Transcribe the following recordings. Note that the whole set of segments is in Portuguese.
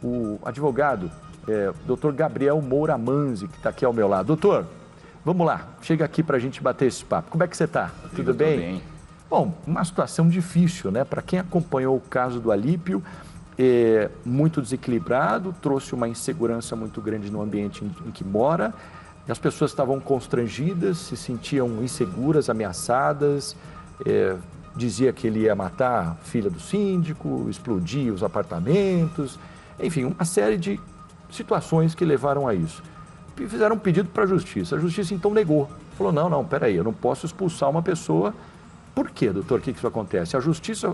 o advogado, doutor Gabriel Moura Manzi, que está aqui ao meu lado. Doutor, vamos lá, chega aqui para a gente bater esse papo. Como é que você está? Tudo bem? Tudo bem. Bom, uma situação difícil, né? Para quem acompanhou o caso do Alípio, muito desequilibrado, trouxe uma insegurança muito grande no ambiente em que mora. As pessoas estavam constrangidas, se sentiam inseguras, ameaçadas, dizia que ele ia matar a filha do síndico, explodir os apartamentos, enfim, uma série de situações que levaram a isso. E fizeram um pedido para a justiça então negou, falou, não, peraí, eu não posso expulsar uma pessoa. Por quê, doutor? O que isso acontece? A justiça,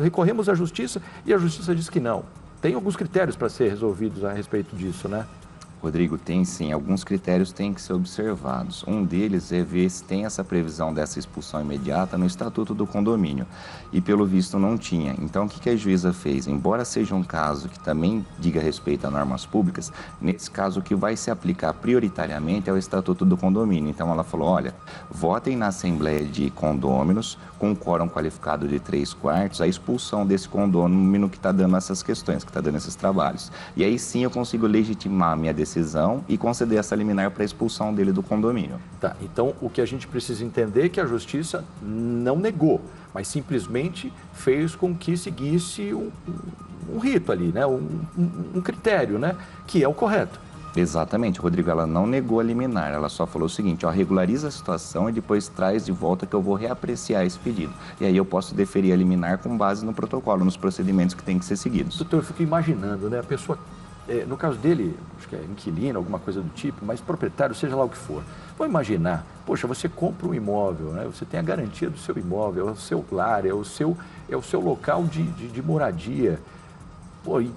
recorremos à justiça e a justiça diz que não. Tem alguns critérios para ser resolvidos a respeito disso, né? Rodrigo, tem sim, alguns critérios têm que ser observados. Um deles é ver se tem essa previsão dessa expulsão imediata no estatuto do condomínio. E pelo visto não tinha. Então o que a juíza fez? Embora seja um caso que também diga respeito a normas públicas, nesse caso o que vai se aplicar prioritariamente é o estatuto do condomínio. Então ela falou, olha, votem na Assembleia de Condôminos com um quórum qualificado de 3/4 a expulsão desse condômino que está dando essas questões, que está dando esses trabalhos. E aí sim eu consigo legitimar a minha decisão e conceder essa liminar para a expulsão dele do condomínio. Tá, então o que a gente precisa entender é que a justiça não negou, mas simplesmente fez com que seguisse um rito ali, né? um critério, né? Que é o correto. Exatamente, Rodrigo, ela não negou a liminar, ela só falou o seguinte, ó, regulariza a situação e depois traz de volta que eu vou reapreciar esse pedido. E aí eu posso deferir a liminar com base no protocolo, nos procedimentos que têm que ser seguidos. Doutor, eu fico imaginando, né? A pessoa, no caso dele, acho que é inquilino, alguma coisa do tipo, mas proprietário, seja lá o que for. Vou imaginar, poxa, você compra um imóvel, né? Você tem a garantia do seu imóvel, é o seu lar, é o seu local de moradia. Pô, e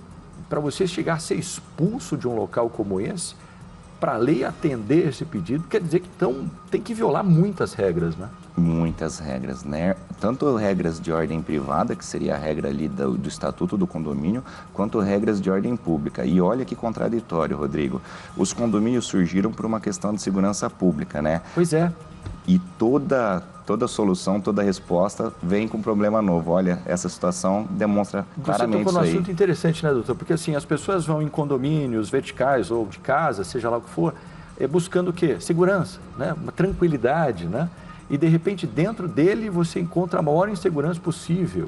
para você chegar a ser expulso de um local como esse, para a lei atender esse pedido, quer dizer que tem que violar muitas regras, né? Muitas regras, né? Tanto regras de ordem privada, que seria a regra ali do estatuto do condomínio, quanto regras de ordem pública. E olha que contraditório, Rodrigo. Os condomínios surgiram por uma questão de segurança pública, né? Pois é. E toda solução, toda resposta vem com um problema novo. Olha, essa situação demonstra claramente isso aí. Você tocou num assunto interessante, né, doutor? Porque assim, as pessoas vão em condomínios verticais ou de casa, seja lá o que for, buscando o quê? Segurança, né? Uma tranquilidade, né? E de repente dentro dele você encontra a maior insegurança possível.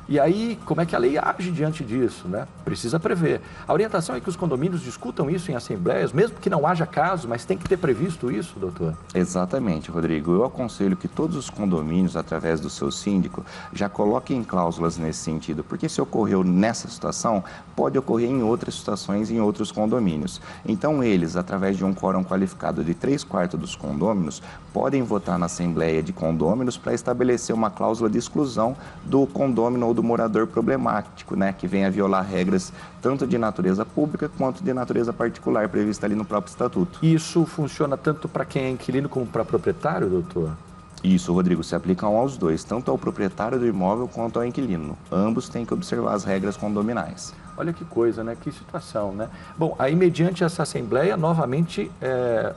E aí, como é que a lei age diante disso, né? Precisa prever. A orientação é que os condomínios discutam isso em assembleias, mesmo que não haja caso, mas tem que ter previsto isso, doutor? Exatamente, Rodrigo. Eu aconselho que todos os condomínios, através do seu síndico, já coloquem cláusulas nesse sentido, porque se ocorreu nessa situação, pode ocorrer em outras situações, em outros condomínios. Então, eles, através de um quórum qualificado de 3/4 dos condôminos, podem votar na Assembleia de Condôminos para estabelecer uma cláusula de exclusão do condômino ou do morador problemático, né, que venha a violar regras tanto de natureza pública quanto de natureza particular prevista ali no próprio estatuto. Isso funciona tanto para quem é inquilino como para proprietário, doutor? Isso, Rodrigo, se aplicam aos dois, tanto ao proprietário do imóvel quanto ao inquilino. Ambos têm que observar as regras condominais. Olha que coisa, né? Que situação, né? Bom, aí mediante essa assembleia, novamente,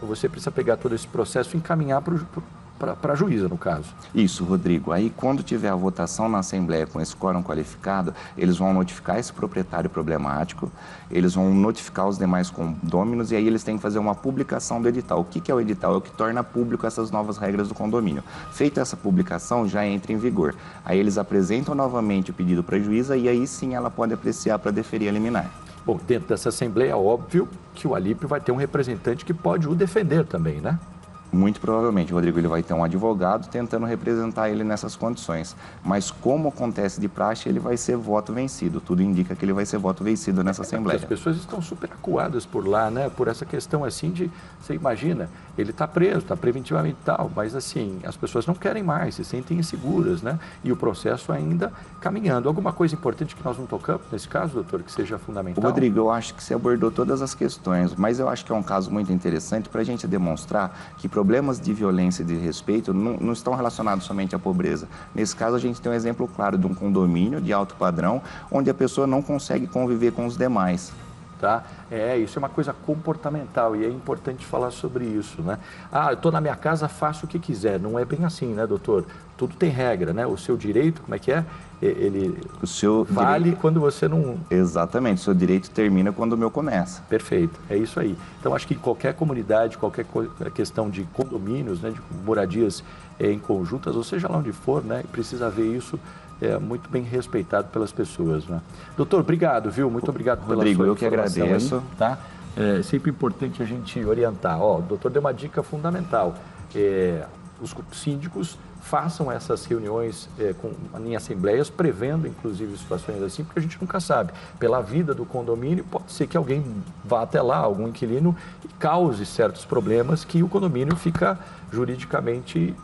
você precisa pegar todo esse processo e encaminhar para a juíza, no caso. Isso, Rodrigo. Aí, quando tiver a votação na Assembleia com esse quórum qualificado, eles vão notificar esse proprietário problemático, eles vão notificar os demais condôminos e aí eles têm que fazer uma publicação do edital. O que é o edital? É o que torna público essas novas regras do condomínio. Feita essa publicação, já entra em vigor. Aí eles apresentam novamente o pedido para a juíza e aí sim ela pode apreciar para deferir a liminar. Bom, dentro dessa Assembleia, é óbvio que o Alípio vai ter um representante que pode o defender também, né? Muito provavelmente, Rodrigo, ele vai ter um advogado tentando representar ele nessas condições. Mas como acontece de praxe, ele vai ser voto vencido. Tudo indica que ele vai ser voto vencido nessa Assembleia. As pessoas estão super acuadas por lá, né? Por essa questão assim de, você imagina, ele está preso, está preventivamente e tal, mas assim, as pessoas não querem mais, se sentem inseguras, né? E o processo ainda caminhando. Alguma coisa importante que nós não tocamos nesse caso, doutor, que seja fundamental? Rodrigo, eu acho que você abordou todas as questões, mas eu acho que é um caso muito interessante para a gente demonstrar que problemas de violência e de respeito não estão relacionados somente à pobreza. Nesse caso, a gente tem um exemplo claro de um condomínio de alto padrão, onde a pessoa não consegue conviver com os demais. tá? Isso é uma coisa comportamental e é importante falar sobre isso, né? Eu estou na minha casa, faço o que quiser. Não é bem assim, né, doutor? Tudo tem regra, né? O seu direito, como é que é? Ele o seu vale direito... quando você não... Exatamente, o seu direito termina quando o meu começa. Perfeito, é isso aí. Então, acho que qualquer comunidade, qualquer questão de condomínios, né, de moradias em conjuntas, ou seja lá onde for, né, precisa ver isso muito bem respeitado pelas pessoas, né? Doutor, obrigado, viu? Muito obrigado pela Rodrigo, sua eu que agradeço. Aí, tá? É sempre importante a gente orientar. O doutor deu uma dica fundamental. Os síndicos façam essas reuniões em assembleias, prevendo inclusive situações assim, porque a gente nunca sabe. Pela vida do condomínio, pode ser que alguém vá até lá, algum inquilino, e cause certos problemas que o condomínio fica juridicamente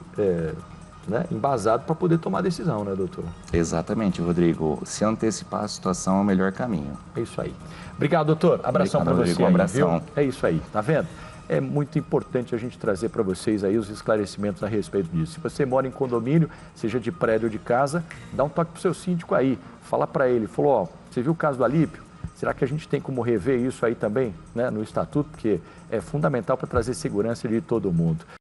embasado para poder tomar decisão, né, doutor? Exatamente, Rodrigo. Se antecipar a situação é o melhor caminho. É isso aí. Obrigado, doutor. Abração para você. Um abração. Viu? É isso aí, tá vendo? É muito importante a gente trazer para vocês aí os esclarecimentos a respeito disso. Se você mora em condomínio, seja de prédio ou de casa, dá um toque pro seu síndico aí. Fala para ele, falou, você viu o caso do Alípio? Será que a gente tem como rever isso aí também, né, no estatuto? Porque é fundamental para trazer segurança de todo mundo.